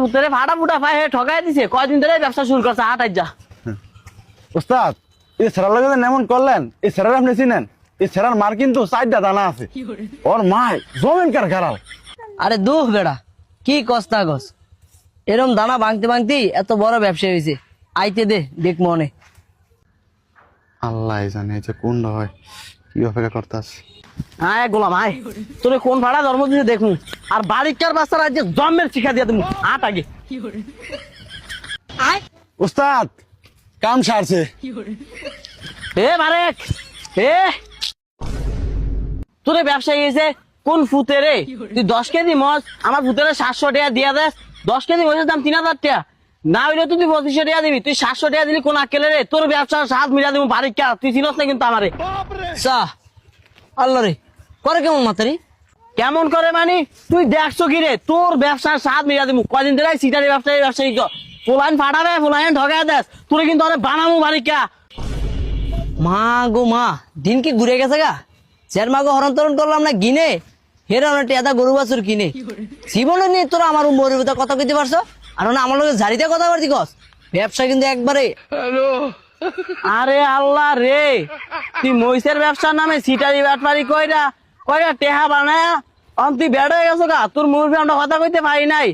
পুতরে ফাটা ফুটা পায় ঠকাই দিছে কয়দিন ধরে ব্যবসা শুরু করছে হাটাই যা। ওস্তাদ এই সেরার লগে এমন করলেন, এই সেরার আপনি চিনেন? এই সেরার মার কিন্তু 4টা দানা আছে, ওর মায় জমিন কার গারাল। আরে দুঃখ বেড়া কি কস্তা গস, এরম দানা ভাঙতে ভাঙতেই এত বড় ব্যবসা হয়েছে। আইতে দে দেখ মনে। আল্লাহ জানে যে কোন হয়, কি অপেক্ষা করতে আছে। হ্যাঁ গোলাম আয়, তোরে কোন ভাড়া জন্ম দিতে দেখুন, আর বাড়ির বাচ্চারা যে জন্মের শিক্ষা দিয়ে তুমি আট আগে। ওস্তাদ কাম সারছে। এ মারেক এ তোরে ব্যবসা গেছে কোন ফুতে রে? তুই 10 কেজি মজ আমার ফুতেরে 700 টাকা দিয়া দেস। 10 কেজি মজের দাম 3000 টাকা, না হইলে তুই 2500 টাকা দিবি। তুই 700 টাকা দিলি কোন আকেলে রে? তোর ব্যবসার সাথ মিলা দিব বাড়ির কা, তুই চিনস না কিন্তু আমারে। আল্লাহ রে করে কেমন মাতারি? কেমন করে মানে তুই দেখছো কি রে? তোর ব্যবসার সাথ মিলা দিব। কয়দিন ধরে সিটারি ব্যবসায়ী পোলাইন ফাটাবে, পোলাইন ঠকায় দেস, তোর কিন্তু অনেক বানাবো বাড়ির কা। মা গো মা, দিন কি ঘুরে গেছে গা। চের মাগো হরণ তরণ করলাম না গিনে, হেরা অনেক টেদা গরু বাছুর কিনে। জীবনে নিয়ে তোরা আমার মরির ভিতরে কথা কইতে পারছো, আর না আমার লোকের ঝাড়িতে কথা বলতি কস। ব্যবসা কিন্তু একবারে। আরে আল্লাহ রে, তুই মহিষের ব্যবসার নামে সিটারি ব্যাটপারি কইরা কইরা টেহা বানায়া তুই বেড় হয়ে গেছো গা। তোর মুরব্বী আমরা কথা কইতে পারি নাই,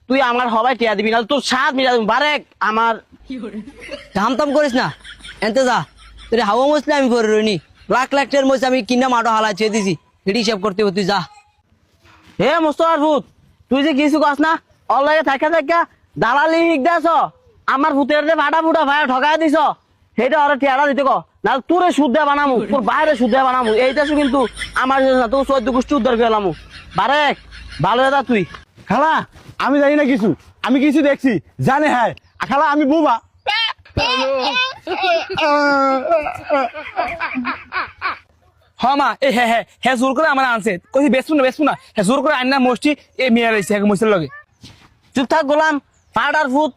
তুই আমার হবাই টেহা দিবি না, তোর সাথ মিলা দিবি বারেক আমার। ধামতাম করিস না, এনতে যা। তোর হাওয়া মসলে আমি করে রইনি, লাখ লাখ টের মসলে আমি কিনা মাটো হালা ছেড়ে দিছি, এটি হিসাব করতে হবে। তুই যা। হে মোস্তফার ভূত, তুই যে কিছু কস না, ওর লাগে থাকা থাকা দালালি হিক দেছ, আমার ভূতের যে ফাটা ফুটা ভাই ঠকাই দিছ, সেইটা ওরা টেহারা দিতে ক না। তোরে সুদ্ধা বানামু, তোর বাইরে সুদ্ধা বানামু, এইটা কিন্তু আমার না, তোর 14 গোষ্ঠী উদ্ধার ফেলামু বারেক। ভালো এটা তুই খালা আমি জানি না কিছু, আমি কিছু দেখছি জানে। হ্যাঁ খালা আমি বুবা। হ্যাঁ মা এ হ্যাঁ হ্যাঁ হ্যাঁ জোর করে আমার আনছে, কইছি বেসবো না হ্যাঁ জোর করে আইনা মস্তি এ মেয়ে রয়েছে হ্যাঁ মহিষের লগে। চুপ থাক গোলাম, ফাটার ভূত